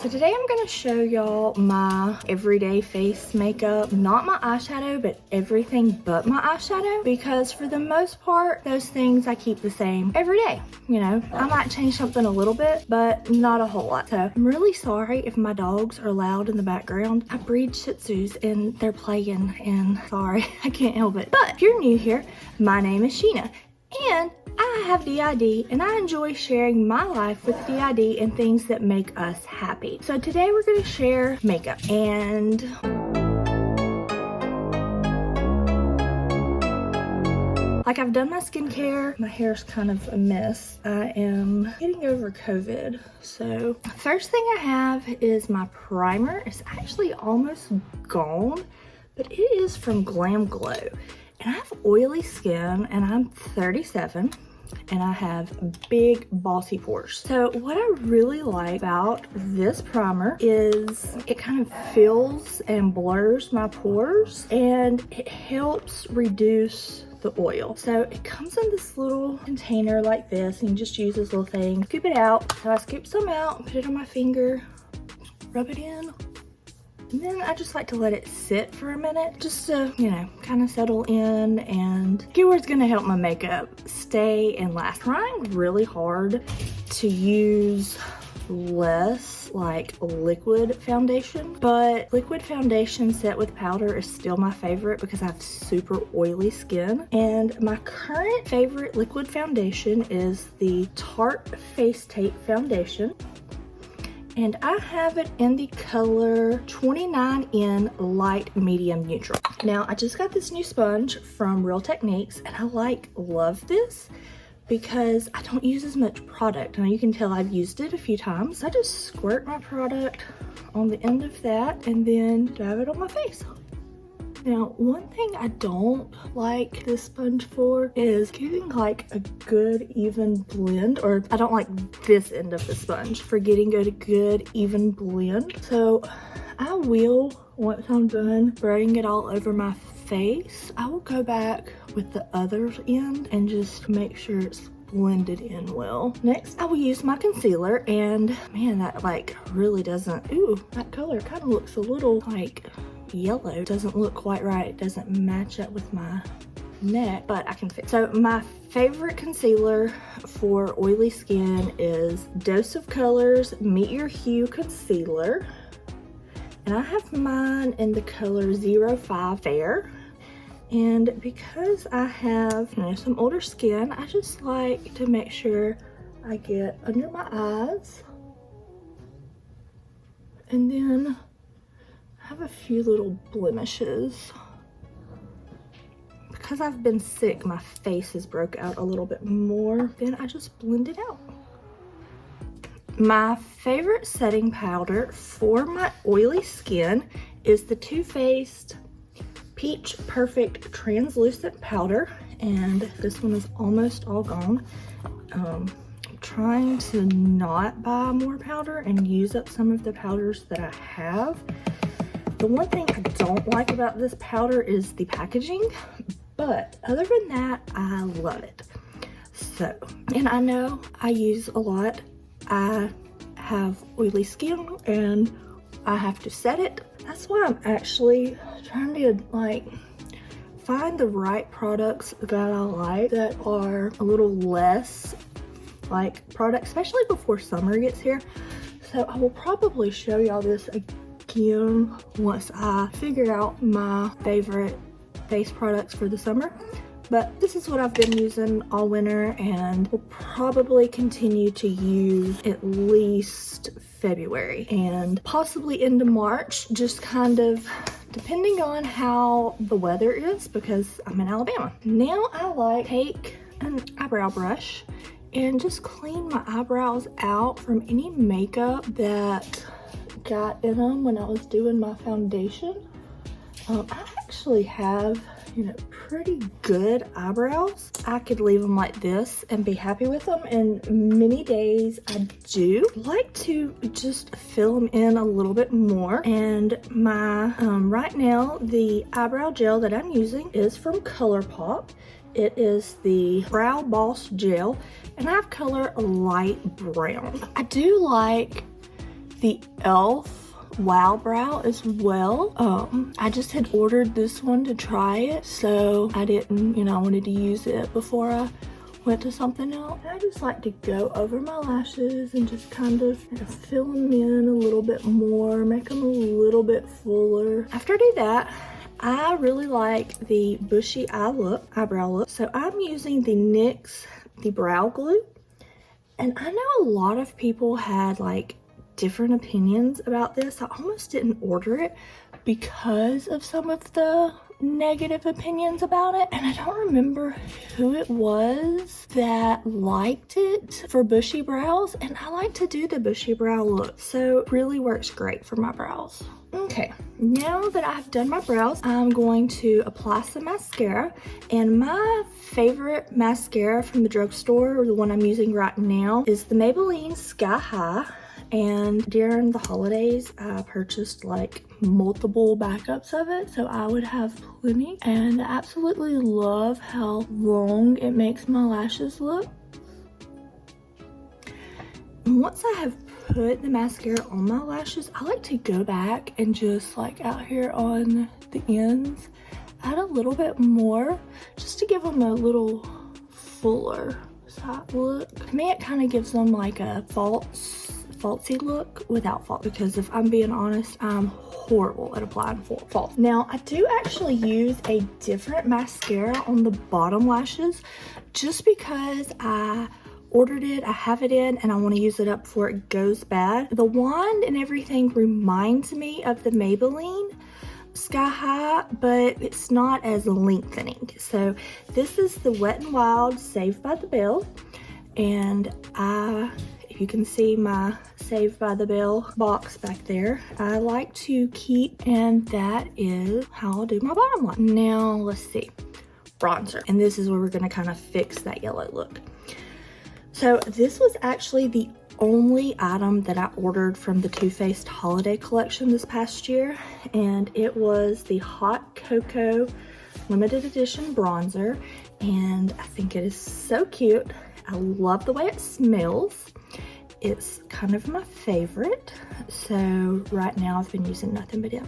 So today I'm going to show y'all my everyday face makeup. Not my eyeshadow, but everything but my eyeshadow. Because for the most part, those things I keep the same every day. You know, I might change something a little bit, but not a whole lot. So I'm really sorry if my dogs are loud in the background. I breed Shih Tzus and they're playing, and sorry, I can't help it. But if you're new here, my name is Sheena. And I have DID and I enjoy sharing my life with DID and things that make us happy. So today we're going to share makeup and like I've done my skincare. My hair's kind of a mess. I am getting over COVID. So first thing I have is my primer. It's actually almost gone, but it is from Glamglow. And I have oily skin and I'm 37 and I have big bossy pores. So what I really like about this primer is it kind of fills and blurs my pores and it helps reduce the oil. So it comes in this little container like this and you just use this little thing, scoop it out. So I scoop some out, put it on my finger, rub it in. And then I just like to let it sit for a minute just to, you know, kind of settle in and get where it's gonna help my makeup stay and last. Trying really hard to use less like liquid foundation, but liquid foundation set with powder is still my favorite because I have super oily skin. And my current favorite liquid foundation is the Tarte Face Tape Foundation. And I have it in the color 29N Light Medium Neutral. Now, I just got this new sponge from Real Techniques and I love this because I don't use as much product. Now you can tell I've used it a few times. I just squirt my product on the end of that and then dab it on my face. Now, one thing I don't like this sponge for is giving like a good even blend, or I don't like this end of the sponge for getting a good even blend. So I will, once I'm done spraying it all over my face, I will go back with the other end and just make sure it's blended in well. Next, I will use my concealer, and man, that like really doesn't, ooh, that color kind of looks a little like yellow. It doesn't look quite right. It doesn't match up with my neck, but I can fix. So my favorite concealer for oily skin is Dose of Colors Meet Your Hue Concealer. And I have mine in the color 05 Fair. And because I have, you know, some older skin, I just like to make sure I get under my eyes. And then I have a few little blemishes. Because I've been sick, my face has broke out a little bit more. Then I just blend it out. My favorite setting powder for my oily skin is the Too Faced Peach Perfect Translucent Powder. And this one is almost all gone. I'm trying to not buy more powder and use up some of the powders that I have. The one thing I don't like about this powder is the packaging, but other than that, I love it. So, and I know I use a lot. I have oily skin and I have to set it. That's why I'm actually trying to like find the right products that I like that are a little less like products, especially before summer gets here. So I will probably show y'all this again once I figure out my favorite face products for the summer. But this is what I've been using all winter and will probably continue to use at least February and possibly into March, just kind of depending on how the weather is because I'm in Alabama. Now I like to take an eyebrow brush and just clean my eyebrows out from any makeup that got in them when I was doing my foundation. I actually have, you know, pretty good eyebrows. I could leave them like this and be happy with them, and many days I do like to just fill them in a little bit more. And my right now the eyebrow gel that I'm using is from ColourPop. It is the Brow Boss Gel and I have color light brown. I do like the e.l.f. Wow Brow as well. I just had ordered this one to try it, so I didn't, you know, I wanted to use it before I went to something else. I just like to go over my lashes and just kind of fill them in a little bit more, make them a little bit fuller. After I do that, I really like the bushy eyebrow look. So I'm using the NYX, the brow glue. And I know a lot of people had like different opinions about this. I almost didn't order it because of some of the negative opinions about it, and I don't remember who it was that liked it for bushy brows, and I like to do the bushy brow look, so it really works great for my brows. Okay, now that I've done my brows, I'm going to apply some mascara, and my favorite mascara from the drugstore, or the one I'm using right now, is the Maybelline Sky High. And during the holidays, I purchased like multiple backups of it, so I would have plenty. And I absolutely love how long it makes my lashes look. And once I have put the mascara on my lashes, I like to go back and just like out here on the ends, add a little bit more just to give them a little fuller side look. To me, it kind of gives them like a falsy look without fault, because if I'm being honest, I'm horrible at applying false. Now, I do actually use a different mascara on the bottom lashes just because I ordered it, I have it in, and I want to use it up before it goes bad. The wand and everything reminds me of the Maybelline Sky High, but it's not as lengthening. So this is the Wet n Wild Saved by the Bell, and you can see my Saved by the Bell box back there. I like to keep, and that is how I'll do my bottom line. Now, let's see. Bronzer. And this is where we're going to kind of fix that yellow look. So this was actually the only item that I ordered from the Too Faced holiday collection this past year. And it was the Hot Cocoa limited edition bronzer. And I think it is so cute. I love the way it smells. It's kind of my favorite, so right now I've been using nothing but it.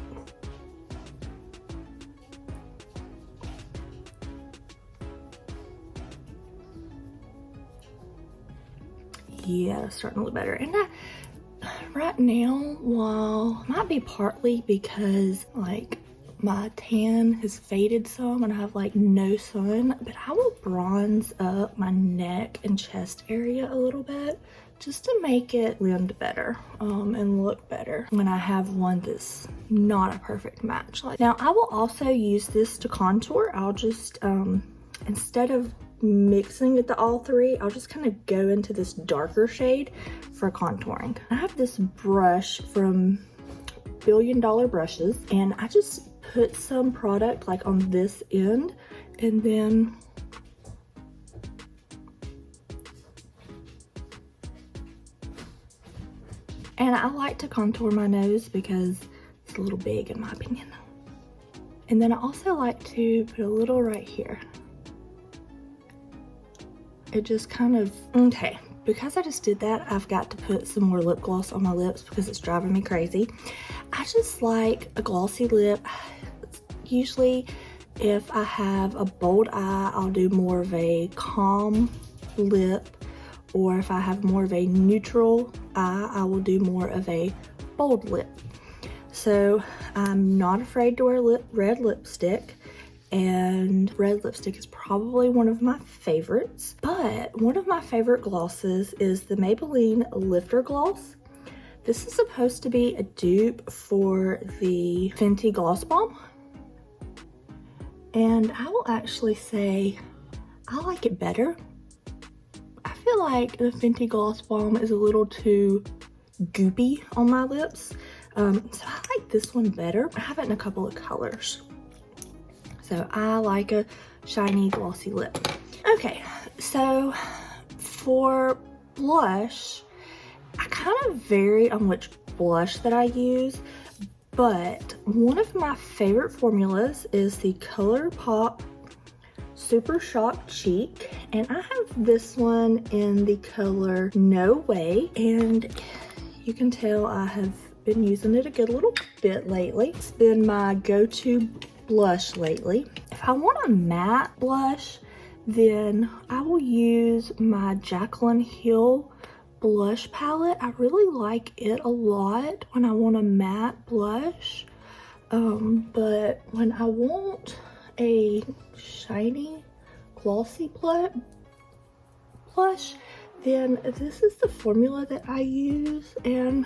Yeah, it's starting to look better. And right now, while might be partly because like my tan has faded some and I have like no sun, but I will bronze up my neck and chest area a little bit just to make it blend better and look better when I have one that's not a perfect match. Now, I will also use this to contour. I'll just, instead of mixing it to all three, I'll just kind of go into this darker shade for contouring. I have this brush from Billion Dollar Brushes, and I just put some product like on this end, and then I like to contour my nose because it's a little big in my opinion. And then I also like to put a little right here. It just kind of, okay, because I just did that, I've got to put some more lip gloss on my lips because it's driving me crazy. I just like a glossy lip. Usually if I have a bold eye, I'll do more of a calm lip, or if I have more of a neutral eye, I will do more of a bold lip. So I'm not afraid to wear red lipstick, and red lipstick is probably one of my favorites. But one of my favorite glosses is the Maybelline Lifter Gloss. This is supposed to be a dupe for the Fenty Gloss Bomb. And I will actually say I like it better. I feel like the Fenty Gloss Bomb is a little too goopy on my lips. So I like this one better. I have it in a couple of colors. So I like a shiny, glossy lip. Okay, so for blush, I kind of vary on which blush that I use, but one of my favorite formulas is the ColourPop Super Shock Cheek, and I have this one in the color No Way, and You can tell I have been using it a good little bit lately. It's been my go-to blush lately. If I want a matte blush, then I will use my Jaclyn Hill blush palette. I really like it a lot when I want a matte blush. But when I want a shiny, glossy blush, then this is the formula that I use, and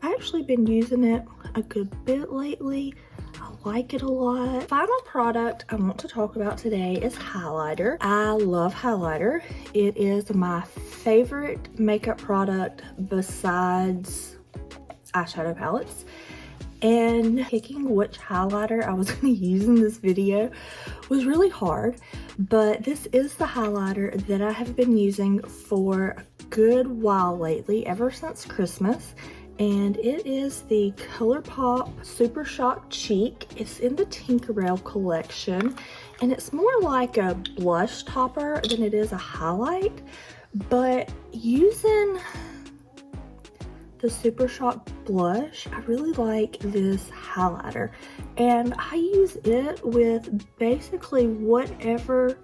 I've actually been using it a good bit lately. I like it a lot. Final product I want to talk about today is highlighter. I love highlighter. It is my favorite makeup product besides eyeshadow palettes. And picking which highlighter I was going to use in this video was really hard, but this is the highlighter that I have been using for a good while lately, ever since Christmas. And it is the ColourPop Super Shock Cheek. It's in the Tinkerbell collection, and it's more like a blush topper than it is a highlight. But using the Super Shock blush, I really like this highlighter, and I use it with basically whatever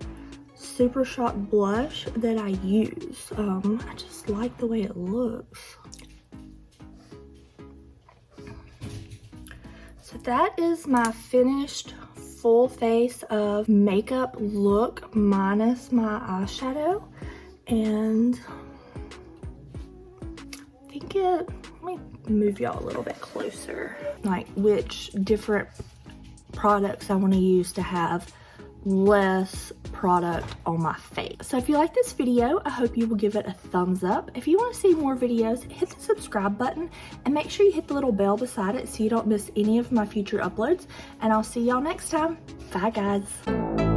Super Shock blush that I use. I just like the way it looks. So that is my finished full face of makeup look minus my eyeshadow, and I think let me move y'all a little bit closer, like which different products I want to use to have less product on my face. So if you like this video, I hope you will give it a thumbs up. If you want to see more videos, hit the subscribe button and make sure you hit the little bell beside it so you don't miss any of my future uploads. And I'll see y'all next time. Bye guys.